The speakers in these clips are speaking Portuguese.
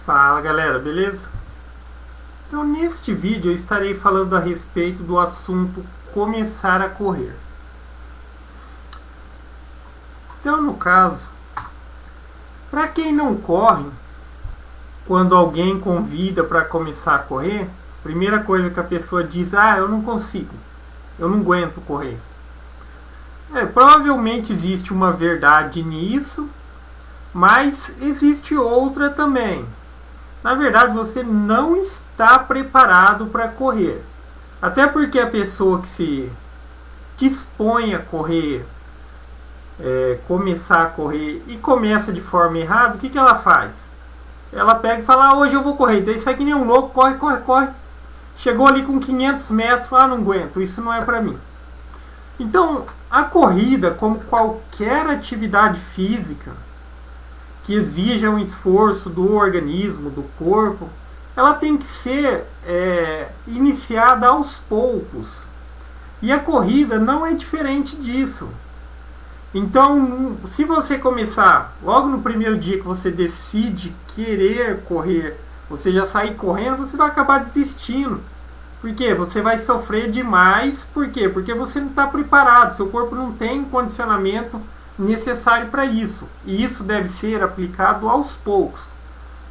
Fala galera, beleza? Então neste vídeo eu estarei falando a respeito do assunto começar a correr. Então no caso, para quem não corre, quando alguém convida para começar a correr, a primeira coisa que a pessoa diz: eu não consigo, eu não aguento correr. Provavelmente existe uma verdade nisso, mas existe outra também. Na verdade, você não está preparado para correr. Até porque a pessoa que se dispõe a correr, começar a correr e começa de forma errada, o que ela faz? Ela pega e fala: hoje eu vou correr. Daí sai que nem um louco, corre. Chegou ali com 500 metros, não aguento, isso não é para mim. Então, a corrida, como qualquer atividade física que exija um esforço do organismo, do corpo, ela tem que ser iniciada aos poucos. E a corrida não é diferente disso. Então, se você começar logo no primeiro dia que você decide querer correr, você já sair correndo, você vai acabar desistindo. Por quê? Você vai sofrer demais. Por quê? Porque você não está preparado, seu corpo não tem condicionamento necessário para isso. E isso deve ser aplicado aos poucos.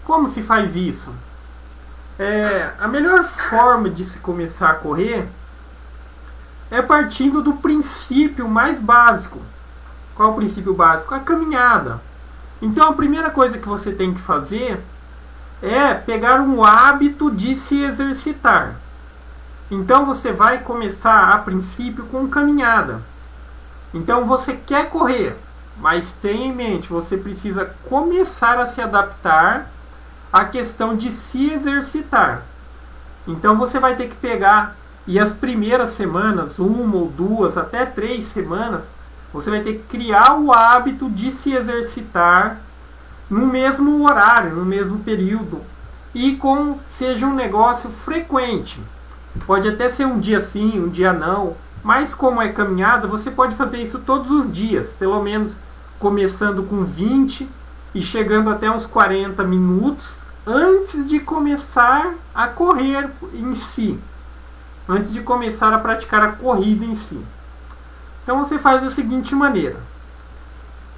Como se faz isso? A melhor forma de se começar a correr é partindo do princípio mais básico. Qual é o princípio básico? A caminhada. Então a primeira coisa que você tem que fazer é pegar um hábito de se exercitar. Então você vai começar a princípio com caminhada. Então você quer correr, mas tenha em mente, você precisa começar a se adaptar à questão de se exercitar. Então você vai ter que pegar, e as primeiras semanas, 1 ou 2, até 3 semanas, você vai ter que criar o hábito de se exercitar no mesmo horário, no mesmo período, e seja um negócio frequente. Pode até ser um dia sim, um dia não, mas como é caminhada, você pode fazer isso todos os dias, pelo menos começando com 20 e chegando até uns 40 minutos antes de começar a correr em si, antes de começar a praticar a corrida em si. Então você faz da seguinte maneira: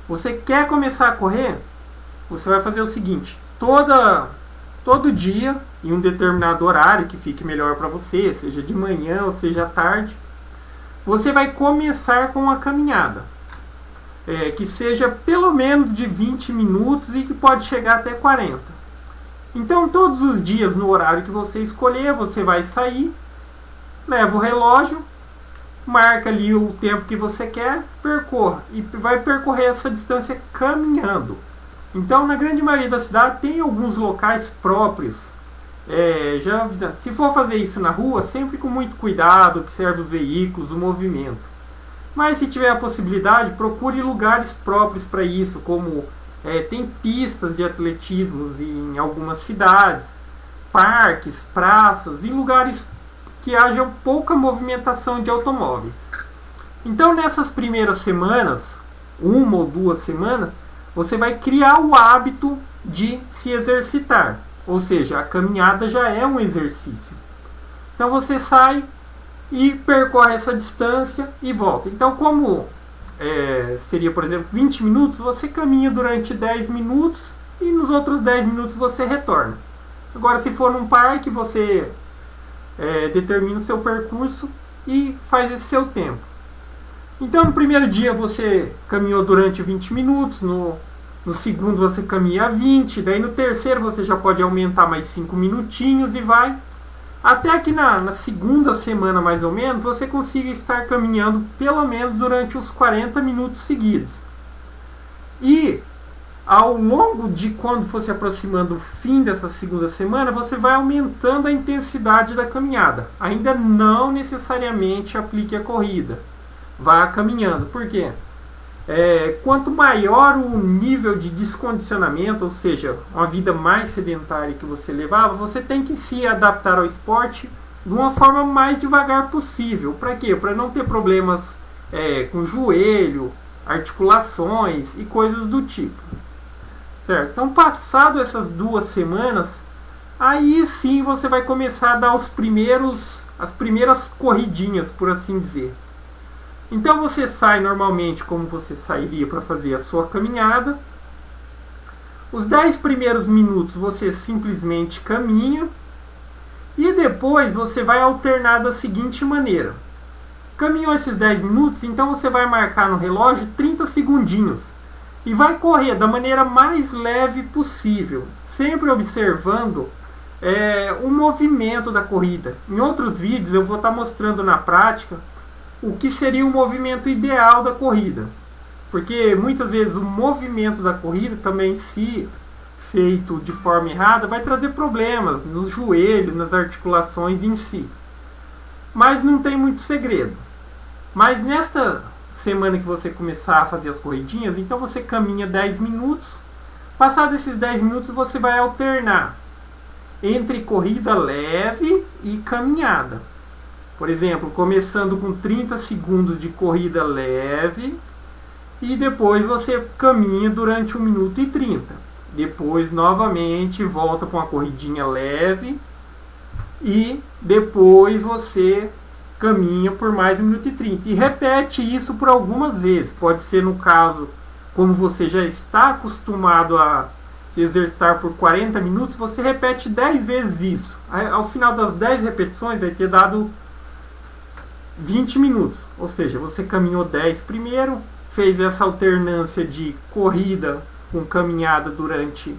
você quer começar a correr, você vai fazer o seguinte: todo dia, em um determinado horário que fique melhor para você, seja de manhã ou seja à tarde, você vai começar com a caminhada, que seja pelo menos de 20 minutos e que pode chegar até 40. Então todos os dias, no horário que você escolher, você vai sair, leva o relógio, marca ali o tempo que você quer, percorra, e vai percorrer essa distância caminhando. Então, na grande maioria da cidade tem alguns locais próprios. Se for fazer isso na rua, sempre com muito cuidado, observe os veículos, o movimento. Mas se tiver a possibilidade, procure lugares próprios para isso, como tem pistas de atletismo em algumas cidades, parques, praças e lugares que haja pouca movimentação de automóveis. Então, nessas primeiras semanas, 1 ou 2 semanas, você vai criar o hábito de se exercitar. Ou seja, a caminhada já é um exercício. Então você sai e percorre essa distância e volta. Então, como seria, por exemplo, 20 minutos, você caminha durante 10 minutos e nos outros 10 minutos você retorna. Agora, se for num parque, você determina o seu percurso e faz esse seu tempo. Então, no primeiro dia você caminhou durante 20 minutos, no segundo você caminha 20, daí no terceiro você já pode aumentar mais 5 minutinhos e vai. Até que na segunda semana, mais ou menos, você consiga estar caminhando pelo menos durante os 40 minutos seguidos. E ao longo de quando for se aproximando o fim dessa segunda semana, você vai aumentando a intensidade da caminhada. Ainda não necessariamente aplique a corrida. Vá caminhando. Por quê? Quanto maior o nível de descondicionamento, ou seja, uma vida mais sedentária que você levava, você tem que se adaptar ao esporte de uma forma mais devagar possível. Para quê? Para não ter problemas com joelho, articulações e coisas do tipo. certo? Então, passado essas 2 semanas, aí sim você vai começar a dar as primeiras corridinhas, por assim dizer. Então você sai normalmente como você sairia para fazer a sua caminhada. Os 10 primeiros minutos você simplesmente caminha. E depois você vai alternar da seguinte maneira. Caminhou esses 10 minutos, então você vai marcar no relógio 30 segundinhos. E vai correr da maneira mais leve possível, sempre observando o movimento da corrida. Em outros vídeos eu vou estar mostrando na prática o que seria o movimento ideal da corrida. Porque muitas vezes o movimento da corrida também, se feito de forma errada, vai trazer problemas nos joelhos, nas articulações em si. Mas não tem muito segredo. Mas nesta semana que você começar a fazer as corridinhas, então você caminha 10 minutos. Passados esses 10 minutos você vai alternar entre corrida leve e caminhada. Por exemplo, começando com 30 segundos de corrida leve e depois você caminha durante 1 minuto e 30. Depois novamente volta para uma corridinha leve e depois você caminha por mais 1 minuto e 30. E repete isso por algumas vezes. Pode ser no caso, como você já está acostumado a se exercitar por 40 minutos, você repete 10 vezes isso. Ao final das 10 repetições vai ter dado 20 minutos. Ou seja, você caminhou 10 primeiro, fez essa alternância de corrida com caminhada durante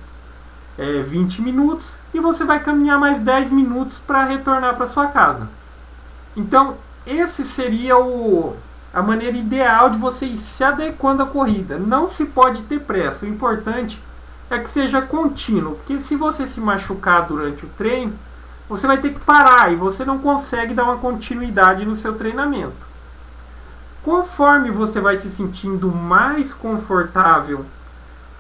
20 minutos e você vai caminhar mais 10 minutos para retornar para sua casa. Então, esse seria a maneira ideal de você ir se adequando à corrida. Não se pode ter pressa. O importante é que seja contínuo, porque se você se machucar durante o treino, você vai ter que parar e você não consegue dar uma continuidade no seu treinamento. Conforme você vai se sentindo mais confortável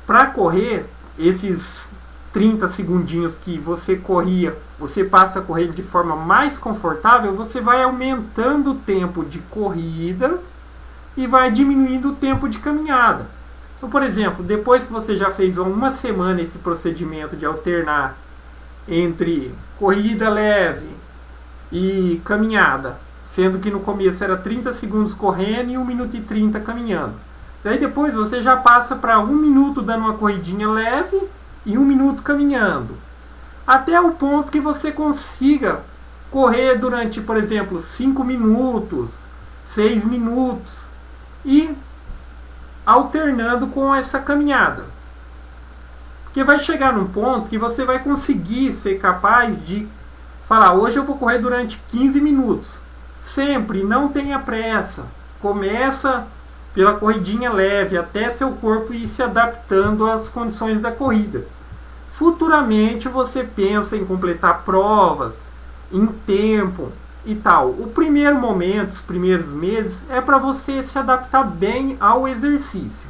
para correr, esses 30 segundinhos que você corria, você passa a correr de forma mais confortável, você vai aumentando o tempo de corrida e vai diminuindo o tempo de caminhada. Então, por exemplo, depois que você já fez 1 semana esse procedimento de alternar entre corrida leve e caminhada, sendo que no começo era 30 segundos correndo e 1 minuto e 30 caminhando. Daí depois você já passa para 1 minuto dando uma corridinha leve e 1 minuto caminhando. Até o ponto que você consiga correr durante, por exemplo, 5 minutos, 6 minutos e alternando com essa caminhada. Porque vai chegar num ponto que você vai conseguir ser capaz de falar, hoje eu vou correr durante 15 minutos. Sempre, não tenha pressa. Começa pela corridinha leve, até seu corpo ir se adaptando às condições da corrida. Futuramente você pensa em completar provas, em tempo e tal. O primeiro momento, os primeiros meses, é para você se adaptar bem ao exercício.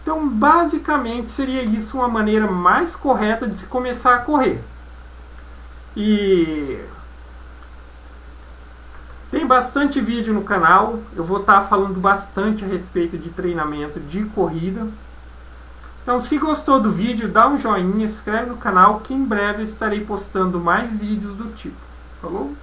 Então, basicamente, seria isso uma maneira mais correta de se começar a correr. E tem bastante vídeo no canal, eu vou estar falando bastante a respeito de treinamento de corrida. Então, se gostou do vídeo, dá um joinha, se inscreve no canal que em breve eu estarei postando mais vídeos do tipo. Falou?